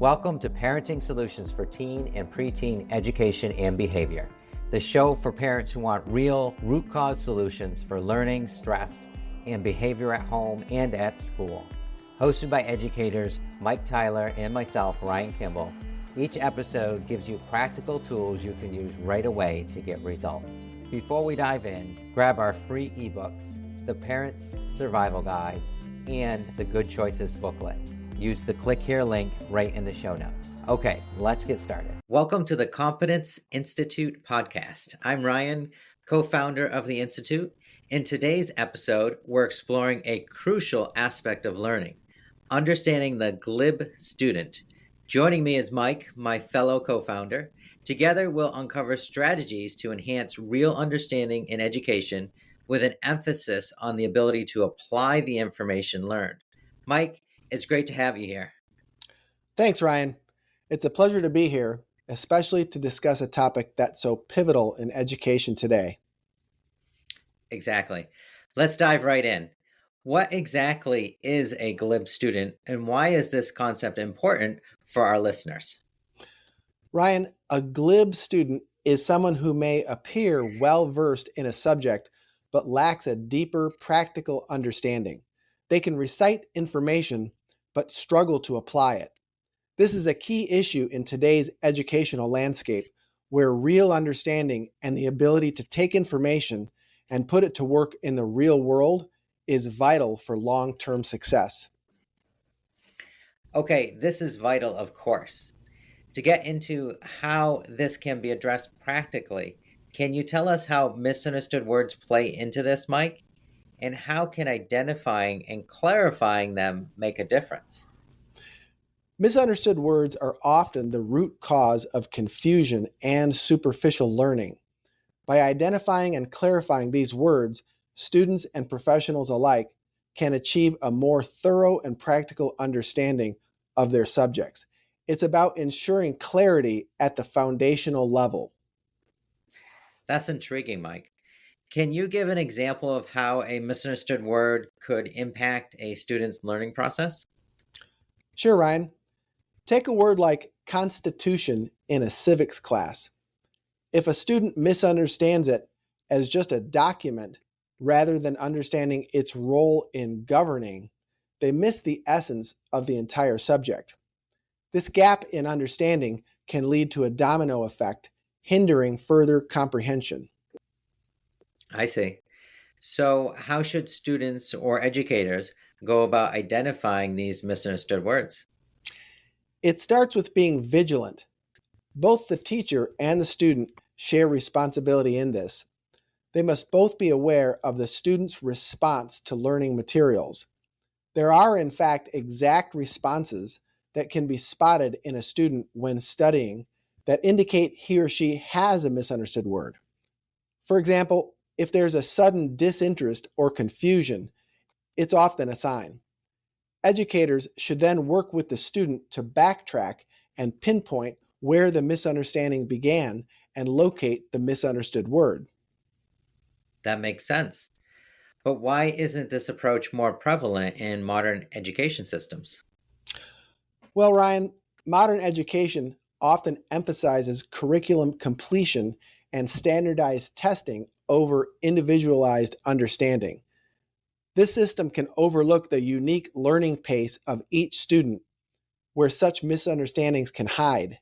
Welcome to Parenting Solutions for Teen and Preteen Education and Behavior, the show for parents who want real root cause solutions for learning, stress, and behavior at home and at school. Hosted by educators Mike Tyler and myself, Ryan Kimball, each episode gives you practical tools you can use right away to get results. Before we dive in, grab our free ebooks, the Parent's Survival Guide, and the Good Choices booklet. Use the click here link right in the show notes. Okay, let's get started. Welcome to the Competence Institute podcast. I'm Ryan, co-founder of the Institute. In today's episode, we're exploring a crucial aspect of learning, understanding the GLib student. Joining me is Mike, my fellow co-founder. Together, we'll uncover strategies to enhance real understanding in education with an emphasis on the ability to apply the information learned. Mike, it's great to have you here. Thanks, Ryan. It's a pleasure to be here, especially to discuss a topic that's so pivotal in education today. Exactly. Let's dive right in. What exactly is a GLib student, and why is this concept important for our listeners? Ryan, a GLib student is someone who may appear well-versed in a subject, but lacks a deeper practical understanding. They can recite information, but struggle to apply it. This is a key issue in today's educational landscape, where real understanding and the ability to take information and put it to work in the real world is vital for long-term success. Okay, this is vital, of course. To get into how this can be addressed practically, can you tell us how misunderstood words play into this, Mike? And how can identifying and clarifying them make a difference? Misunderstood words are often the root cause of confusion and superficial learning. By identifying and clarifying these words, students and professionals alike can achieve a more thorough and practical understanding of their subjects. It's about ensuring clarity at the foundational level. That's intriguing, Mike. Can you give an example of how a misunderstood word could impact a student's learning process? Sure, Ryan. Take a word like constitution in a civics class. If a student misunderstands it as just a document rather than understanding its role in governing, they miss the essence of the entire subject. This gap in understanding can lead to a domino effect, hindering further comprehension. I see. So, how should students or educators go about identifying these misunderstood words? It starts with being vigilant. Both the teacher and the student share responsibility in this. They must both be aware of the student's response to learning materials. There are, in fact, exact responses that can be spotted in a student when studying that indicate he or she has a misunderstood word. For example, if there's a sudden disinterest or confusion, it's often a sign. Educators should then work with the student to backtrack and pinpoint where the misunderstanding began and locate the misunderstood word. That makes sense. But why isn't this approach more prevalent in modern education systems? Well, Ryan, modern education often emphasizes curriculum completion and standardized testing over individualized understanding. This system can overlook the unique learning pace of each student, where such misunderstandings can hide.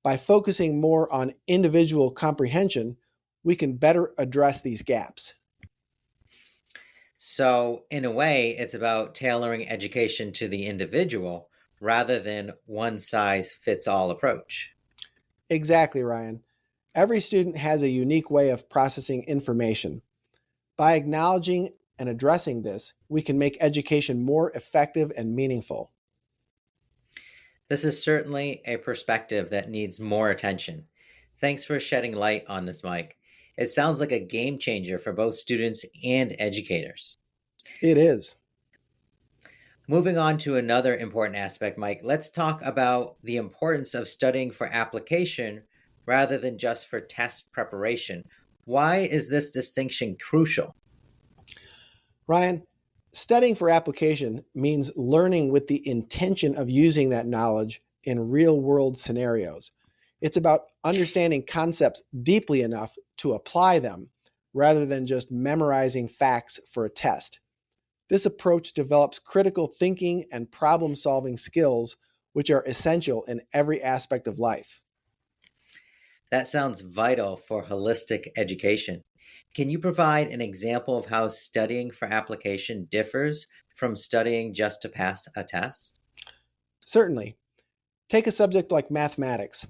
By focusing more on individual comprehension, we can better address these gaps. So, in a way, it's about tailoring education to the individual rather than one size fits all approach. Exactly, Ryan. Every student has a unique way of processing information. By acknowledging and addressing this, we can make education more effective and meaningful. This is certainly a perspective that needs more attention. Thanks for shedding light on this, Mike. It sounds like a game changer for both students and educators. It is. Moving on to another important aspect, Mike, let's talk about the importance of studying for application rather than just for test preparation. Why is this distinction crucial? Ryan, studying for application means learning with the intention of using that knowledge in real world scenarios. It's about understanding concepts deeply enough to apply them rather than just memorizing facts for a test. This approach develops critical thinking and problem solving skills, which are essential in every aspect of life. That sounds vital for holistic education. Can you provide an example of how studying for application differs from studying just to pass a test? Certainly, take a subject like mathematics.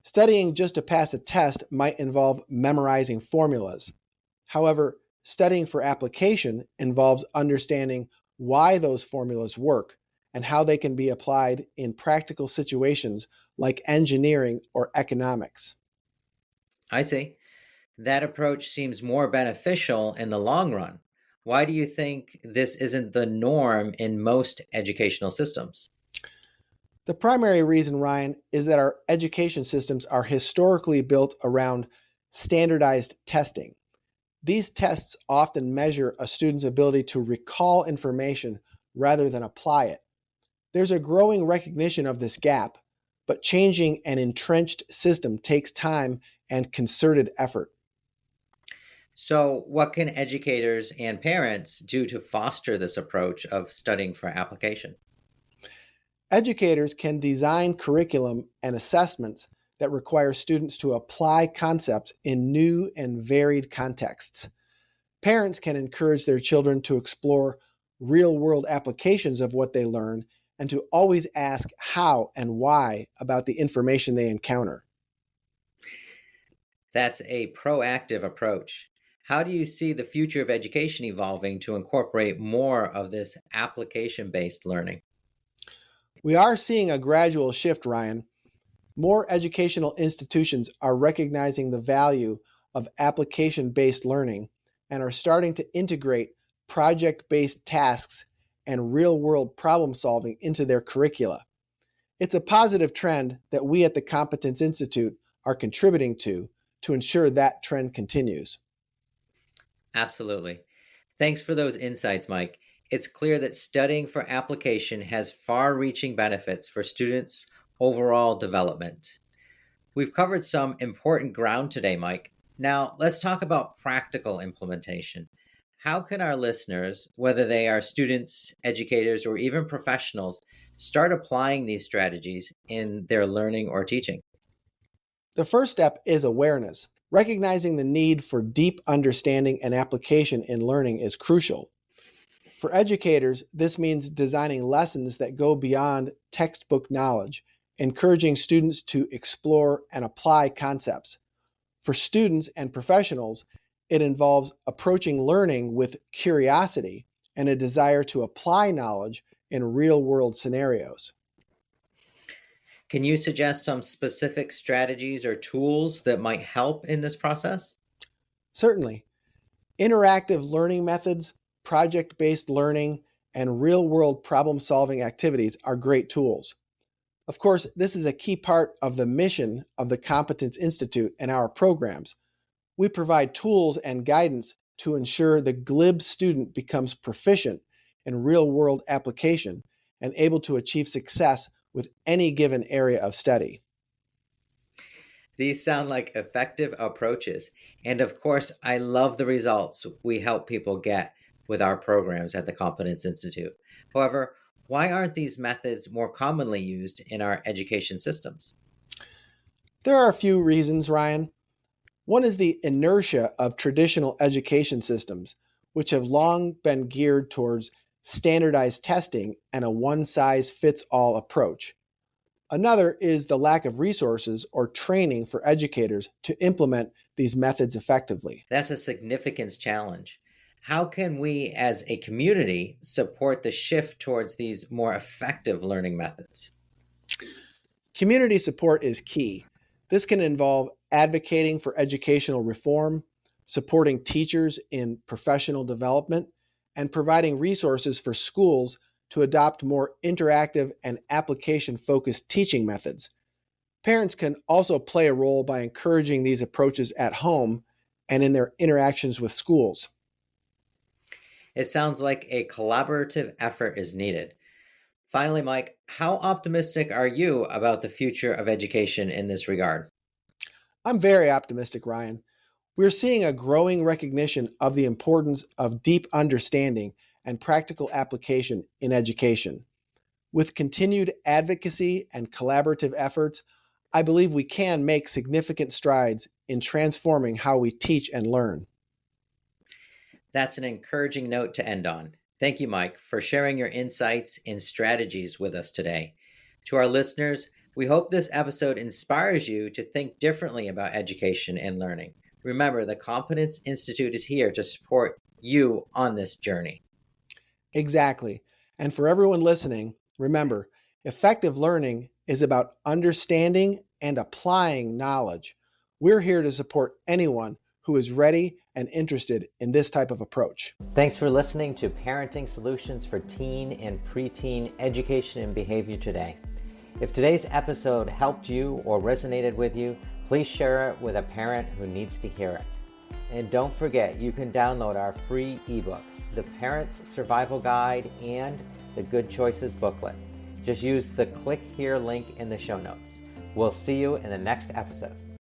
Studying just to pass a test might involve memorizing formulas. However, studying for application involves understanding why those formulas work and how they can be applied in practical situations like engineering or economics. I see. That approach seems more beneficial in the long run. Why do you think this isn't the norm in most educational systems? The primary reason, Ryan, is that our education systems are historically built around standardized testing. These tests often measure a student's ability to recall information rather than apply it. There's a growing recognition of this gap, but changing an entrenched system takes time and concerted effort. So, what can educators and parents do to foster this approach of studying for application? Educators can design curriculum and assessments that require students to apply concepts in new and varied contexts. Parents can encourage their children to explore real world applications of what they learn and to always ask how and why about the information they encounter. That's a proactive approach. How do you see the future of education evolving to incorporate more of this application based learning? We are seeing a gradual shift, Ryan. More educational institutions are recognizing the value of application based learning and are starting to integrate project based tasks and real world problem solving into their curricula. It's a positive trend that we at the Competence Institute are contributing to ensure that trend continues. Absolutely. Thanks for those insights, Mike. It's clear that studying for application has far reaching benefits for students' overall development. We've covered some important ground today, Mike. Now, let's talk about practical implementation. How can our listeners, whether they are students, educators, or even professionals, start applying these strategies in their learning or teaching? The first step is awareness. Recognizing the need for deep understanding and application in learning is crucial. For educators, this means designing lessons that go beyond textbook knowledge, encouraging students to explore and apply concepts. For students and professionals, it involves approaching learning with curiosity and a desire to apply knowledge in real world scenarios. Can you suggest some specific strategies or tools that might help in this process? Certainly, interactive learning methods, project based learning, and real world problem solving activities are great tools. Of course, this is a key part of the mission of the Competence Institute and our programs. We provide tools and guidance to ensure the GLib student becomes proficient in real world application and able to achieve success with any given area of study. These sound like effective approaches. And of course, I love the results we help people get with our programs at the Competence Institute. However, why aren't these methods more commonly used in our education systems? There are a few reasons, Ryan. One is the inertia of traditional education systems, which have long been geared towards standardized testing and a one size fits all approach. Another is the lack of resources or training for educators to implement these methods effectively. That's a significant challenge. How can we as a community support the shift towards these more effective learning methods? Community support is key. This can involve advocating for educational reform, supporting teachers in professional development, and providing resources for schools to adopt more interactive and application focused teaching methods. Parents can also play a role by encouraging these approaches at home and in their interactions with schools. It sounds like a collaborative effort is needed. Finally, Mike, how optimistic are you about the future of education in this regard? I'm very optimistic, Ryan. We're seeing a growing recognition of the importance of deep understanding and practical application in education. With continued advocacy and collaborative efforts, I believe we can make significant strides in transforming how we teach and learn. That's an encouraging note to end on. Thank you, Mike, for sharing your insights and strategies with us today. To our listeners, we hope this episode inspires you to think differently about education and learning. Remember, the Competence Institute is here to support you on this journey. Exactly. And for everyone listening, remember, effective learning is about understanding and applying knowledge. We're here to support anyone who is ready and interested in this type of approach. Thanks for listening to Parenting Solutions for Teen and Preteen Education and Behavior today. If today's episode helped you or resonated with you, please share it with a parent who needs to hear it. And don't forget, you can download our free ebooks, The Parent's Survival Guide and the Good Choices booklet. Just use the click here link in the show notes. We'll see you in the next episode.